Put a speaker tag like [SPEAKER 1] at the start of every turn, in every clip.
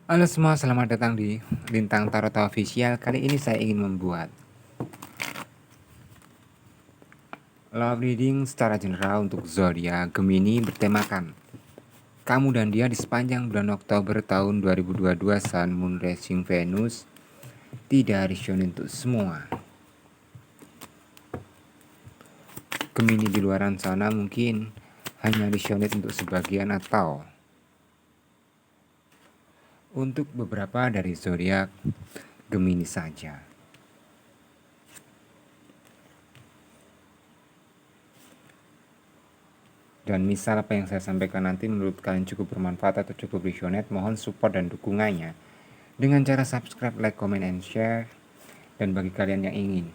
[SPEAKER 1] Halo semua, selamat datang di Bintang Tarot Official. Kali ini saya ingin membuat love reading secara general untuk zodiak Gemini bertemakan kamu dan dia di sepanjang bulan Oktober tahun 2022. Sun, Moon, Rising, Venus tidak resonate untuk semua. Gemini di luaran sana mungkin hanya resonate untuk sebagian atau untuk beberapa dari zodiak Gemini saja. Dan misal apa yang saya sampaikan nanti menurut kalian cukup bermanfaat atau cukup resonate, mohon support dan dukungannya dengan cara subscribe, like, comment, and share. Dan bagi kalian yang ingin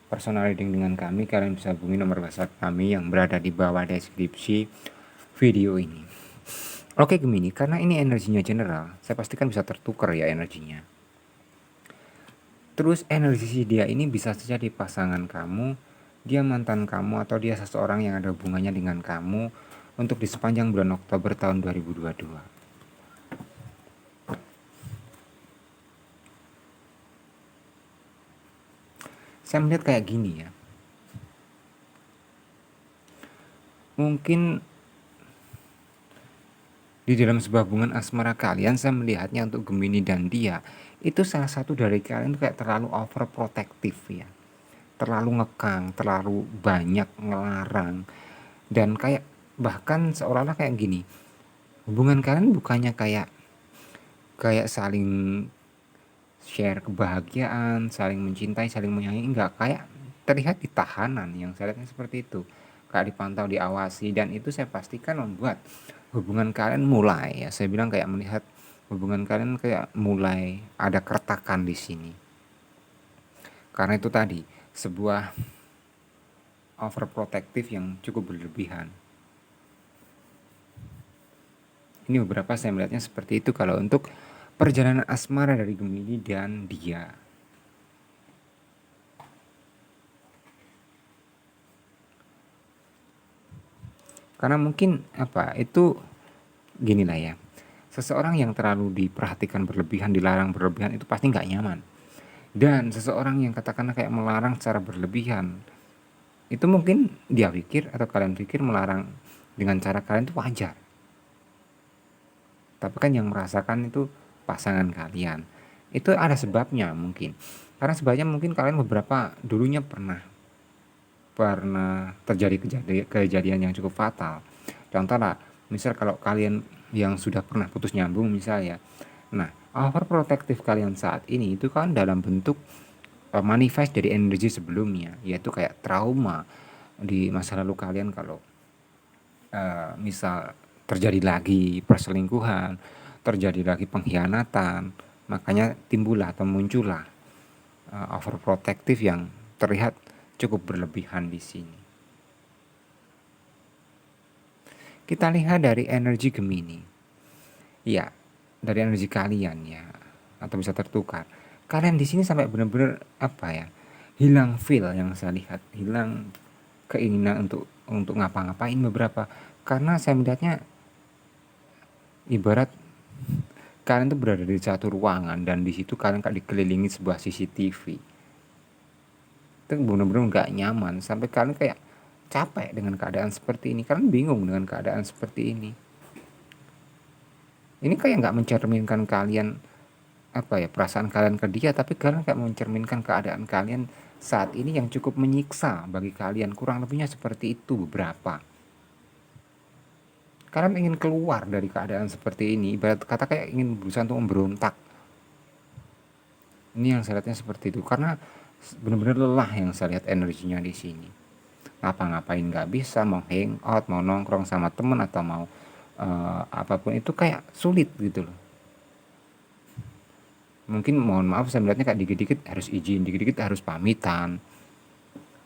[SPEAKER 1] personal reading dengan kami, kalian bisa hubungi nomor WhatsApp kami yang berada di bawah deskripsi video ini. Oke Gemini, karena ini energinya general, saya pastikan bisa tertukar ya energinya. Terus energi dia ini bisa saja di pasangan kamu, dia mantan kamu, atau dia seseorang yang ada hubungannya dengan kamu untuk di sepanjang bulan Oktober tahun 2022. Saya melihat kayak gini ya. Mungkin di dalam sebuah hubungan asmara kalian, saya melihatnya untuk Gemini dan dia, itu salah satu dari kalian kayak terlalu overprotective ya. Terlalu ngekang, terlalu banyak ngelarang. Dan kayak bahkan seolah-olah kayak gini. Hubungan kalian bukannya kayak saling share kebahagiaan, saling mencintai, saling menyayangi, enggak, kayak terlihat di tahanan. Yang saya lihatnya seperti itu, kayak dipantau, diawasi, dan itu saya pastikan membuat hubungan kalian mulai, ya saya bilang kayak melihat hubungan kalian kayak mulai ada keretakan di sini. Karena itu tadi sebuah overprotective yang cukup berlebihan. Ini beberapa saya melihatnya seperti itu kalau untuk perjalanan asmara dari Gemini dan dia. Karena mungkin apa itu, gini lah ya, seseorang yang terlalu diperhatikan berlebihan, dilarang berlebihan, itu pasti nggak nyaman. Dan seseorang yang katakanlah kayak melarang secara berlebihan, itu mungkin dia pikir atau kalian pikir melarang dengan cara kalian itu wajar. Tapi kan yang merasakan itu pasangan kalian. Itu ada sebabnya mungkin. Karena sebabnya mungkin kalian beberapa dulunya pernah terjadi kejadian yang cukup fatal. Contoh lah, misal kalau kalian yang sudah pernah putus nyambung misal ya. Nah, overprotective kalian saat ini itu kan dalam bentuk manifest dari energi sebelumnya, yaitu kayak trauma di masa lalu kalian. Kalau misal terjadi lagi perselingkuhan, terjadi lagi pengkhianatan, makanya timbullah atau muncullah overprotective yang terlihat cukup berlebihan di sini. Kita lihat dari energi Gemini. Ya, dari energi kalian ya, atau bisa tertukar. Kalian di sini sampai benar-benar apa ya? Hilang feel yang saya lihat, hilang keinginan untuk ngapa-ngapain beberapa. Karena saya melihatnya ibarat kalian tuh berada di satu ruangan dan di situ kalian kayak dikelilingi sebuah CCTV. Itu benar-benar nggak nyaman sampai kalian kayak capek dengan keadaan seperti ini. Kalian bingung dengan keadaan seperti ini. Ini kayak nggak mencerminkan kalian apa ya, perasaan kalian ke dia, tapi kalian kayak mencerminkan keadaan kalian saat ini yang cukup menyiksa bagi kalian. Kurang lebihnya seperti itu beberapa. Kalian ingin keluar dari keadaan seperti ini, ibarat kata kayak ingin berusaha untuk memberontak. Ini yang saya lihatnya seperti itu, karena benar-benar lelah yang saya lihat energinya di sini. Ngapa-ngapain nggak bisa, mau hangout, mau nongkrong sama temen, atau mau apapun itu kayak sulit gitu loh. Mungkin mohon maaf saya melihatnya kayak dikit-dikit harus izin, dikit-dikit harus pamitan.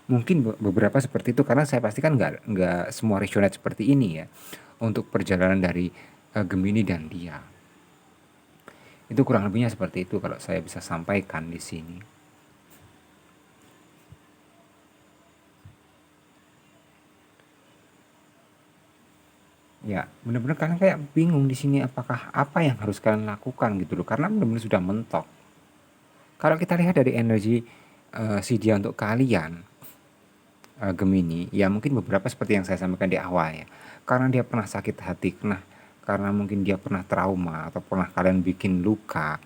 [SPEAKER 1] Mungkin beberapa seperti itu, karena saya pastikan nggak semua resonate seperti ini ya untuk perjalanan dari Gemini dan dia. Itu kurang lebihnya seperti itu kalau saya bisa sampaikan di sini. Ya, bener-bener kalian kayak bingung di sini apakah apa yang harus kalian lakukan gitu loh, karena bener-bener sudah mentok. Kalau kita lihat dari energi si dia untuk kalian, Gemini, ya mungkin beberapa seperti yang saya sampaikan di awal ya. Karena dia pernah sakit hati, karena mungkin dia pernah trauma atau pernah kalian bikin luka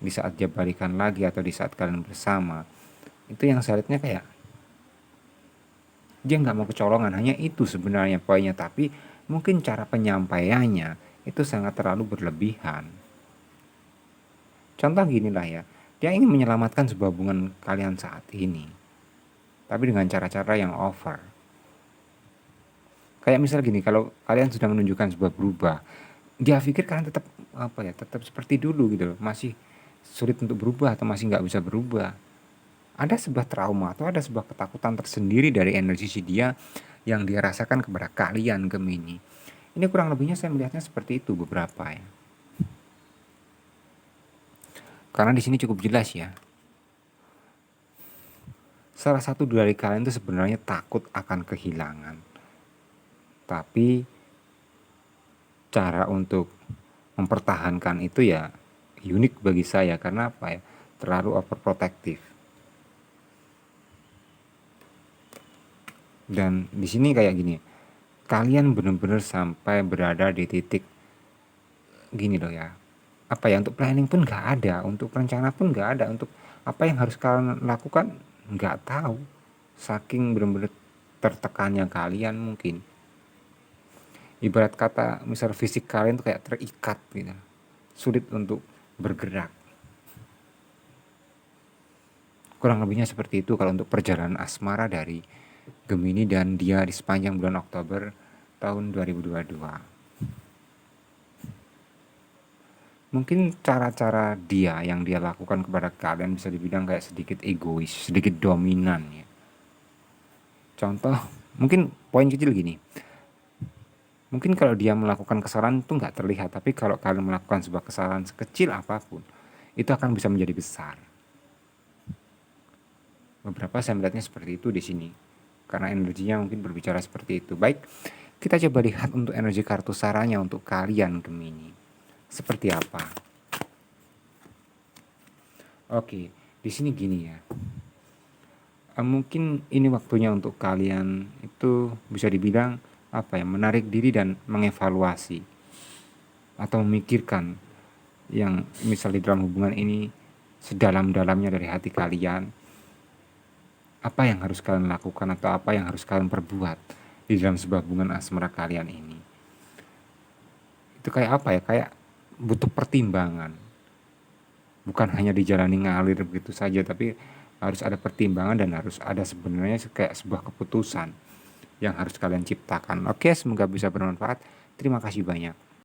[SPEAKER 1] di saat dia balikan lagi atau di saat kalian bersama. Itu yang saya lihatnya kayak dia nggak mau kecolongan, hanya itu sebenarnya poinnya, tapi mungkin cara penyampaiannya itu sangat terlalu berlebihan. Contoh gini lah ya, dia ingin menyelamatkan sebuah hubungan kalian saat ini, tapi dengan cara-cara yang over. Kayak misal gini, kalau kalian sudah menunjukkan sebuah berubah, dia pikir kalian tetap apa ya, tetap seperti dulu gitu loh, masih sulit untuk berubah atau masih nggak bisa berubah. Ada sebuah trauma atau ada sebuah ketakutan tersendiri dari energi si dia yang dia rasakan kepada kalian Gemini. Ini kurang lebihnya saya melihatnya seperti itu beberapa ya. Karena di sini cukup jelas ya. Salah satu dari kalian itu sebenarnya takut akan kehilangan. Tapi cara untuk mempertahankan itu ya unik bagi saya, karena apa ya? Terlalu overprotective. Dan di sini kayak gini, kalian benar-benar sampai berada di titik gini loh ya. Apa ya, untuk planning pun nggak ada, untuk rencana pun nggak ada, untuk apa yang harus kalian lakukan nggak tahu. Saking benar-benar tertekannya kalian mungkin. Ibarat kata misal fisik kalian tuh kayak terikat gitu. Sulit untuk bergerak. Kurang lebihnya seperti itu kalau untuk perjalanan asmara dari Gemini dan dia di sepanjang bulan Oktober tahun 2022. Mungkin cara-cara dia yang dia lakukan kepada kalian bisa dibilang kayak sedikit egois, sedikit dominan ya. Contoh, mungkin poin kecil gini. Mungkin kalau dia melakukan kesalahan itu nggak terlihat, tapi kalau kalian melakukan sebuah kesalahan sekecil apapun, itu akan bisa menjadi besar. Beberapa saya melihatnya seperti itu di sini. Karena energinya mungkin berbicara seperti itu. Baik, kita coba lihat untuk energi kartu saranya untuk kalian Gemini. Seperti apa? Oke, di sini gini ya. Mungkin ini waktunya untuk kalian itu bisa dibilang apa ya, menarik diri dan mengevaluasi atau memikirkan yang misal di dalam hubungan ini sedalam-dalamnya dari hati kalian, apa yang harus kalian lakukan atau apa yang harus kalian perbuat di dalam sebuah hubungan asmara kalian ini. Itu kayak apa ya, kayak butuh pertimbangan, bukan hanya dijalani ngalir begitu saja, tapi harus ada pertimbangan dan harus ada sebenarnya kayak sebuah keputusan yang harus kalian ciptakan. Oke, semoga bisa bermanfaat. Terima kasih banyak.